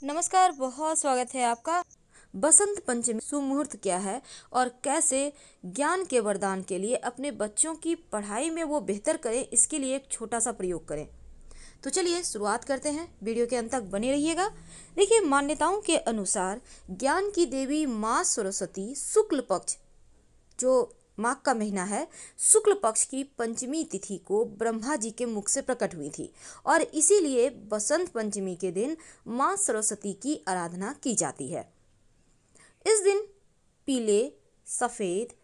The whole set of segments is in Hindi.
नमस्कार, बहुत स्वागत है आपका। बसंत पंचमी शुभ मुहूर्त क्या है और कैसे ज्ञान के वरदान के लिए अपने बच्चों की पढ़ाई में वो बेहतर करें, इसके लिए एक छोटा सा प्रयोग करें। तो चलिए शुरुआत करते हैं, वीडियो के अंत तक बने रहिएगा। देखिए, मान्यताओं के अनुसार ज्ञान की देवी माँ सरस्वती शुक्ल पक्ष, जो माघ का महीना है, शुक्ल पक्ष की पंचमी तिथि को ब्रह्मा जी के मुख से प्रकट हुई थी और इसीलिए बसंत पंचमी के दिन माँ सरस्वती की आराधना की जाती है। इस दिन पीले, सफ़ेद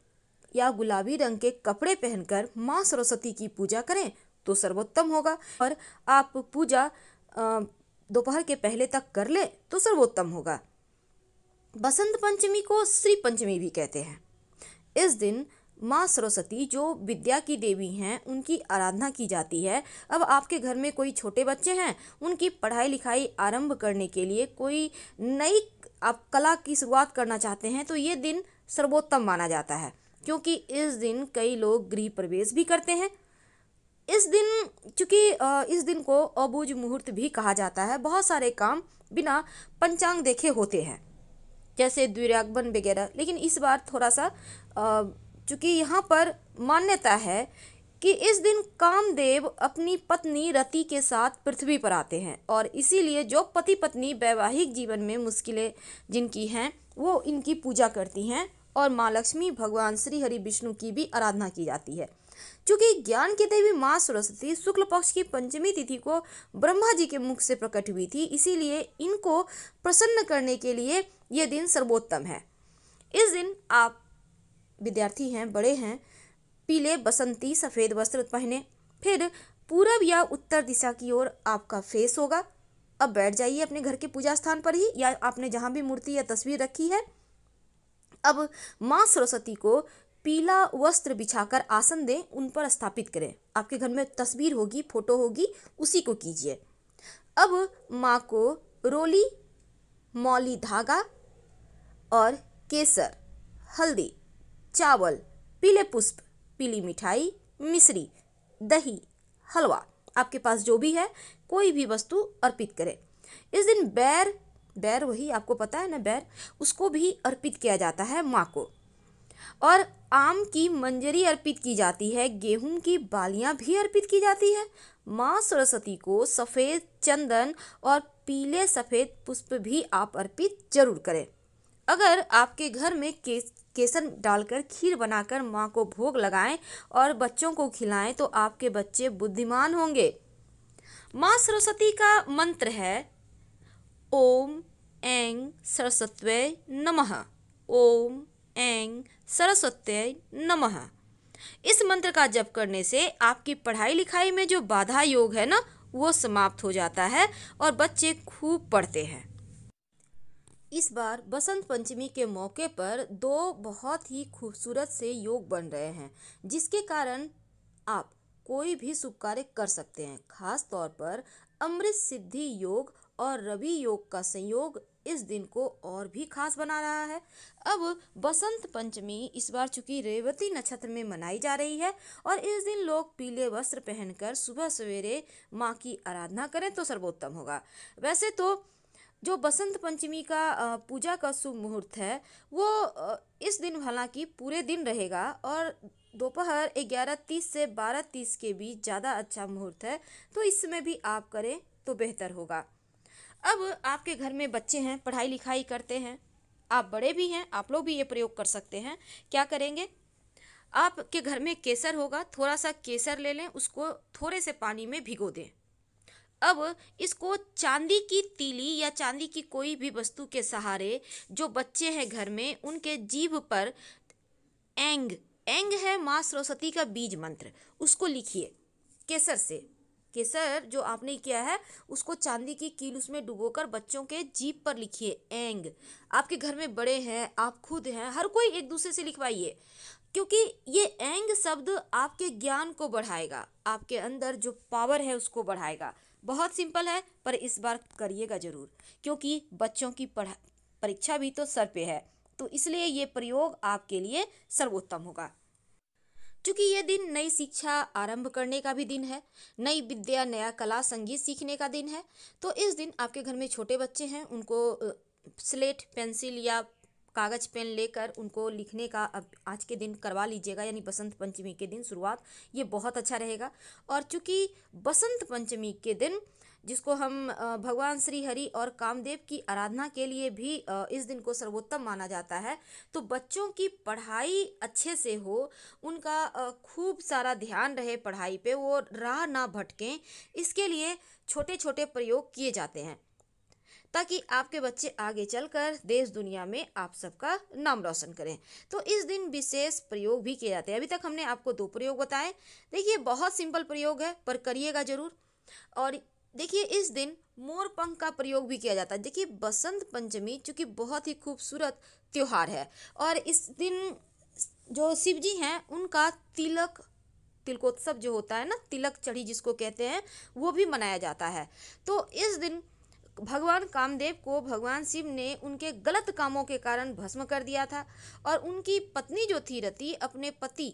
या गुलाबी रंग के कपड़े पहनकर माँ सरस्वती की पूजा करें तो सर्वोत्तम होगा। और आप पूजा दोपहर के पहले तक कर ले तो सर्वोत्तम होगा। बसंत पंचमी को श्री पंचमी भी कहते हैं। इस दिन माँ सरस्वती, जो विद्या की देवी हैं, उनकी आराधना की जाती है। अब आपके घर में कोई छोटे बच्चे हैं, उनकी पढ़ाई लिखाई आरंभ करने के लिए कोई नई आप कला की शुरुआत करना चाहते हैं तो ये दिन सर्वोत्तम माना जाता है, क्योंकि इस दिन कई लोग गृह प्रवेश भी करते हैं। इस दिन चूँकि इस दिन को अबूझ मुहूर्त भी कहा जाता है। बहुत सारे काम बिना पंचांग देखे होते हैं, जैसे द्विरागमन वगैरह। लेकिन इस बार थोड़ा सा चूँकि यहाँ पर मान्यता है कि इस दिन कामदेव अपनी पत्नी रति के साथ पृथ्वी पर आते हैं और इसीलिए जो पति पत्नी वैवाहिक जीवन में मुश्किलें जिनकी हैं वो इनकी पूजा करती हैं। और माँ लक्ष्मी, भगवान श्री हरि विष्णु की भी आराधना की जाती है। चूँकि ज्ञान की देवी माँ सरस्वती शुक्ल पक्ष की पंचमी तिथि को ब्रह्मा जी के मुख से प्रकट हुई थी, इसीलिए इनको प्रसन्न करने के लिए ये दिन सर्वोत्तम है। इस दिन आप विद्यार्थी हैं, बड़े हैं, पीले बसंती सफ़ेद वस्त्र पहने, फिर पूरब या उत्तर दिशा की ओर आपका फेस होगा। अब बैठ जाइए अपने घर के पूजा स्थान पर ही, या आपने जहाँ भी मूर्ति या तस्वीर रखी है। अब माँ सरस्वती को पीला वस्त्र बिछाकर आसन दें, उन पर स्थापित करें। आपके घर में तस्वीर होगी, फोटो होगी, उसी को कीजिए। अब माँ को रोली, मौली धागा और केसर, हल्दी, चावल, पीले पुष्प, पीली मिठाई, मिश्री, दही, हलवा, आपके पास जो भी है कोई भी वस्तु अर्पित करें। इस दिन बैर वही आपको पता है ना, बैर, उसको भी अर्पित किया जाता है माँ को। और आम की मंजरी अर्पित की जाती है, गेहूं की बालियां भी अर्पित की जाती है। माँ सरस्वती को सफ़ेद चंदन और पीले सफ़ेद पुष्प भी आप अर्पित जरूर करें। अगर आपके घर में केसर डालकर खीर बनाकर माँ को भोग लगाएं और बच्चों को खिलाएं तो आपके बच्चे बुद्धिमान होंगे। माँ सरस्वती का मंत्र है ओम ऐं सरस्वत्यै नमः। ओम ऐं सरस्वत्यै नमः। इस मंत्र का जप करने से आपकी पढ़ाई लिखाई में जो बाधा योग है ना, वो समाप्त हो जाता है और बच्चे खूब पढ़ते हैं। इस बार बसंत पंचमी के मौके पर दो बहुत ही खूबसूरत से योग बन रहे हैं, जिसके कारण आप कोई भी शुभ कार्य कर सकते हैं। खास तौर पर अमृत सिद्धि योग और रवि योग का संयोग इस दिन को और भी खास बना रहा है। अब बसंत पंचमी इस बार चूंकि रेवती नक्षत्र में मनाई जा रही है और इस दिन लोग पीले वस्त्र पहनकर सुबह सवेरे माँ की आराधना करें तो सर्वोत्तम होगा। वैसे तो जो बसंत पंचमी का पूजा का शुभ मुहूर्त है वो इस दिन हालांकि पूरे दिन रहेगा और दोपहर 11:30 से 12:30 के बीच ज़्यादा अच्छा मुहूर्त है, तो इस समय भी आप करें तो बेहतर होगा। अब आपके घर में बच्चे हैं, पढ़ाई लिखाई करते हैं, आप बड़े भी हैं, आप लोग भी ये प्रयोग कर सकते हैं। क्या करेंगे, आपके घर में केसर होगा, थोड़ा सा केसर ले लें, उसको थोड़े से पानी में भिगो दें। अब इसको चांदी की तीली या चांदी की कोई भी वस्तु के सहारे जो बच्चे हैं घर में, उनके जीभ पर एंग एंग है माँ सरस्वती का बीज मंत्र, उसको लिखिए केसर से। केसर जो आपने किया है उसको चांदी की कील उसमें डुबोकर बच्चों के जीभ पर लिखिए एंग। आपके घर में बड़े हैं, आप खुद हैं, हर कोई एक दूसरे से लिखवाइए, क्योंकि ये एंग शब्द आपके ज्ञान को बढ़ाएगा, आपके अंदर जो पावर है उसको बढ़ाएगा। बहुत सिंपल है, पर इस बार करिएगा जरूर, क्योंकि बच्चों की परीक्षा भी तो सर पे है, तो इसलिए ये प्रयोग आपके लिए सर्वोत्तम होगा। चूंकि ये दिन नई शिक्षा आरंभ करने का भी दिन है, नई विद्या, नया कला, संगीत सीखने का दिन है। तो इस दिन आपके घर में छोटे बच्चे हैं, उनको स्लेट, पेंसिल या कागज पेन लेकर उनको लिखने का अब आज के दिन करवा लीजिएगा, यानी बसंत पंचमी के दिन शुरुआत, ये बहुत अच्छा रहेगा। और चूंकि बसंत पंचमी के दिन, जिसको हम भगवान श्री हरि और कामदेव की आराधना के लिए भी इस दिन को सर्वोत्तम माना जाता है, तो बच्चों की पढ़ाई अच्छे से हो, उनका खूब सारा ध्यान रहे पढ़ाई पे, वो राह ना भटकें, इसके लिए छोटे छोटे प्रयोग किए जाते हैं, ताकि आपके बच्चे आगे चलकर देश दुनिया में आप सबका नाम रोशन करें। तो इस दिन विशेष प्रयोग भी किए जाते हैं। अभी तक हमने आपको 2 प्रयोग बताए। देखिए, बहुत सिंपल प्रयोग है, पर करिएगा जरूर। और देखिए, इस दिन मोर पंख का प्रयोग भी किया जाता है। देखिए, बसंत पंचमी चूंकि बहुत ही खूबसूरत त्योहार है, और इस दिन जो शिव जी हैं उनका तिलकोत्सव जो होता है ना, तिलक चढ़ी जिसको कहते हैं, वो भी मनाया जाता है। तो इस दिन भगवान कामदेव को भगवान शिव ने उनके गलत कामों के कारण भस्म कर दिया था, और उनकी पत्नी जो थी रति, अपने पति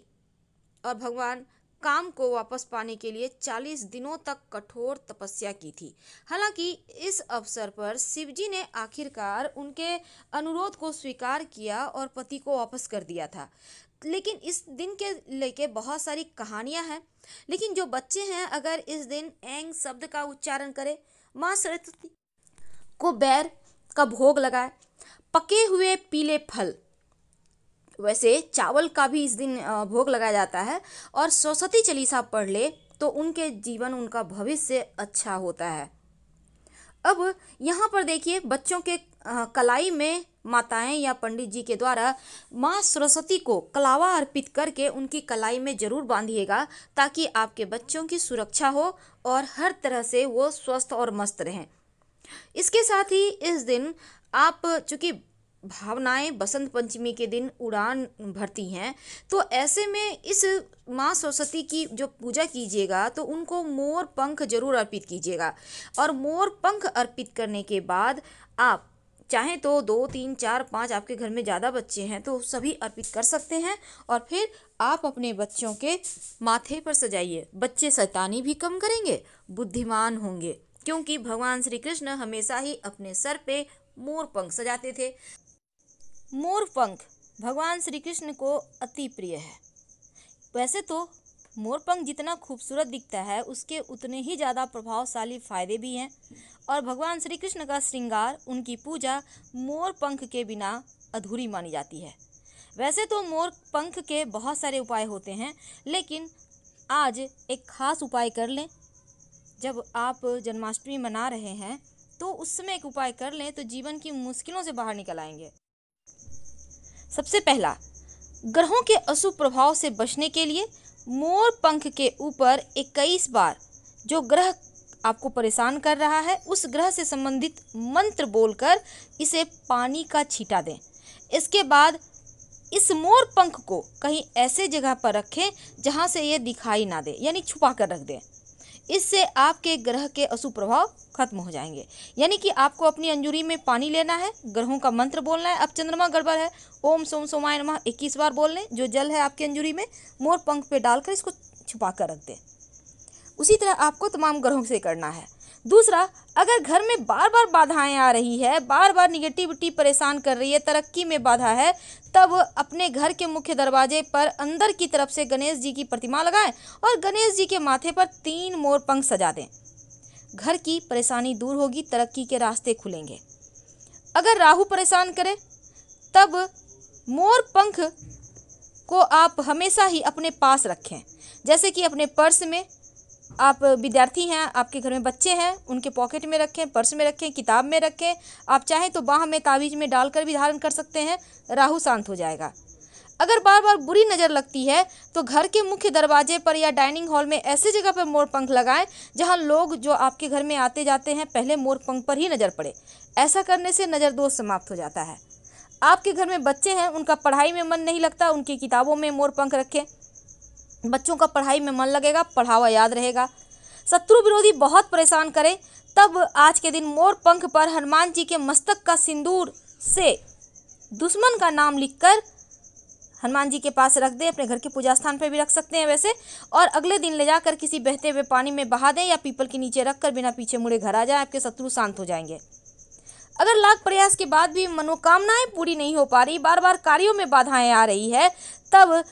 और भगवान काम को वापस पाने के लिए 40 दिनों तक कठोर तपस्या की थी। हालांकि इस अवसर पर शिवजी ने आखिरकार उनके अनुरोध को स्वीकार किया और पति को वापस कर दिया था। लेकिन इस दिन के लेके बहुत सारी कहानियां हैं। लेकिन जो बच्चे हैं, अगर इस दिन एंग शब्द का उच्चारण करें, माँ सरस्वती को बैर का भोग लगाए, पके हुए पीले फल, वैसे चावल का भी इस दिन भोग लगाया जाता है, और सरस्वती चालीसा पढ़ ले तो उनके जीवन, उनका भविष्य अच्छा होता है। अब यहाँ पर देखिए, बच्चों के कलाई में माताएं या पंडित जी के द्वारा माँ सरस्वती को कलावा अर्पित करके उनकी कलाई में जरूर बांधिएगा, ताकि आपके बच्चों की सुरक्षा हो और हर तरह से वो स्वस्थ और मस्त रहें। इसके साथ ही इस दिन आप, चूंकि भावनाएं बसंत पंचमी के दिन उड़ान भरती हैं, तो ऐसे में इस माँ सरस्वती की जो पूजा कीजिएगा तो उनको मोर पंख जरूर अर्पित कीजिएगा। और मोर पंख अर्पित करने के बाद आप चाहें तो 2, 3, 4, 5, आपके घर में ज़्यादा बच्चे हैं तो सभी अर्पित कर सकते हैं, और फिर आप अपने बच्चों के माथे पर सजाइए। बच्चे शैतानी भी कम करेंगे, बुद्धिमान होंगे, क्योंकि भगवान श्री कृष्ण हमेशा ही अपने सर पे मोर पंख सजाते थे। मोर पंख भगवान श्री कृष्ण को अति प्रिय है। वैसे तो मोर पंख जितना खूबसूरत दिखता है, उसके उतने ही ज़्यादा प्रभावशाली फायदे भी हैं, और भगवान श्री कृष्ण का श्रृंगार, उनकी पूजा मोर पंख के बिना अधूरी मानी जाती है। वैसे तो मोर पंख के बहुत सारे उपाय होते हैं, लेकिन आज एक खास उपाय कर लें। जब आप जन्माष्टमी मना रहे हैं तो उस समय एक उपाय कर लें तो जीवन की मुश्किलों से बाहर निकल आएंगे। सबसे पहला, ग्रहों के अशुभ प्रभाव से बचने के लिए मोर पंख के ऊपर 21 बार जो ग्रह आपको परेशान कर रहा है उस ग्रह से संबंधित मंत्र बोलकर इसे पानी का छींटा दें। इसके बाद इस मोर पंख को कहीं ऐसे जगह पर रखें जहां से ये दिखाई ना दे, यानी छुपा कर रख दें। इससे आपके ग्रह के अशुभ प्रभाव खत्म हो जाएंगे। यानी कि आपको अपनी अंजूरी में पानी लेना है, ग्रहों का मंत्र बोलना है। अब चंद्रमा गड़बड़ है, ओम सोम सोमाय नमः 21 बार बोल लें। जो जल है आपकी अंजूरी में मोर पंख पे डालकर इसको छुपा कर रख दें। उसी तरह आपको तमाम ग्रहों से करना है। दूसरा, अगर घर में बार बार बाधाएं आ रही है, बार बार निगेटिविटी परेशान कर रही है, तरक्की में बाधा है, तब अपने घर के मुख्य दरवाजे पर अंदर की तरफ से गणेश जी की प्रतिमा लगाएं और गणेश जी के माथे पर 3 मोर पंख सजा दें। घर की परेशानी दूर होगी, तरक्की के रास्ते खुलेंगे। अगर राहु परेशान करे तब मोर पंख को आप हमेशा ही अपने पास रखें, जैसे कि अपने पर्स में। आप विद्यार्थी हैं, आपके घर में बच्चे हैं, उनके पॉकेट में रखें, पर्स में रखें, किताब में रखें। आप चाहें तो बाह में ताबीज में डालकर भी धारण कर सकते हैं, राहु शांत हो जाएगा। अगर बार बार बुरी नज़र लगती है तो घर के मुख्य दरवाजे पर या डाइनिंग हॉल में ऐसे जगह पर मोर पंख लगाएं जहां लोग जो आपके घर में आते जाते हैं पहले मोर पंख पर ही नज़र पड़े। ऐसा करने से नज़र दोष समाप्त हो जाता है। आपके घर में बच्चे हैं, उनका पढ़ाई में मन नहीं लगता, उनकी किताबों में मोर पंख रखें। बच्चों का पढ़ाई में मन लगेगा, पढ़ावा याद रहेगा। शत्रु विरोधी बहुत परेशान करें तब आज के दिन मोर पंख पर हनुमान जी के मस्तक का सिंदूर से दुश्मन का नाम लिखकर हनुमान जी के पास रख दें, अपने घर के पूजा स्थान पर भी रख सकते हैं वैसे, और अगले दिन ले जाकर किसी बहते हुए पानी में बहा दें या पीपल के नीचे रखकर बिना पीछे मुड़े घर आ जाए, आपके शत्रु शांत हो जाएंगे। अगर लाख प्रयास के बाद भी मनोकामनाएं पूरी नहीं हो पा रही, बार बार कार्यों में बाधाएं आ रही है, तब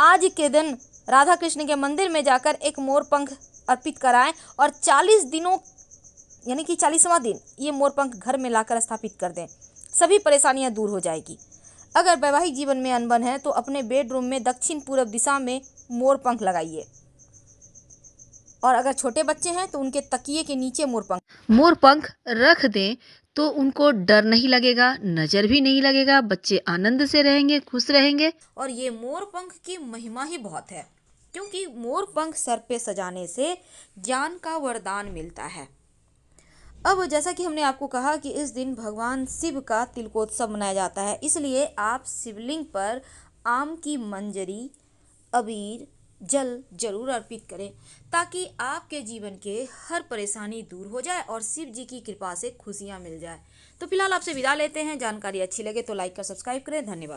आज के दिन राधा कृष्ण के मंदिर में जाकर एक मोर पंख अर्पित कराएं और 40 दिनों यानी कि 40वां दिन ये मोर पंख घर में लाकर स्थापित कर दें, सभी परेशानियां दूर हो जाएगी। अगर वैवाहिक जीवन में अनबन है तो अपने बेडरूम में दक्षिण पूर्व दिशा में मोर पंख लगाइए, और अगर छोटे बच्चे हैं तो उनके तकिए के नीचे मोर पंख रख दें तो उनको डर नहीं लगेगा, नजर भी नहीं लगेगा, बच्चे आनंद से रहेंगे, खुश रहेंगे। और ये मोर पंख की महिमा ही बहुत है, क्योंकि मोर पंख सर पे सजाने से ज्ञान का वरदान मिलता है। अब जैसा कि हमने आपको कहा कि इस दिन भगवान शिव का तिलकोत्सव मनाया जाता है, इसलिए आप शिवलिंग पर आम की मंजरी, अबीर, जल जरूर अर्पित करें, ताकि आपके जीवन के हर परेशानी दूर हो जाए और शिव जी की कृपा से खुशियां मिल जाए। तो फिलहाल आपसे विदा लेते हैं। जानकारी अच्छी लगे तो लाइक कर सब्सक्राइब करें। धन्यवाद।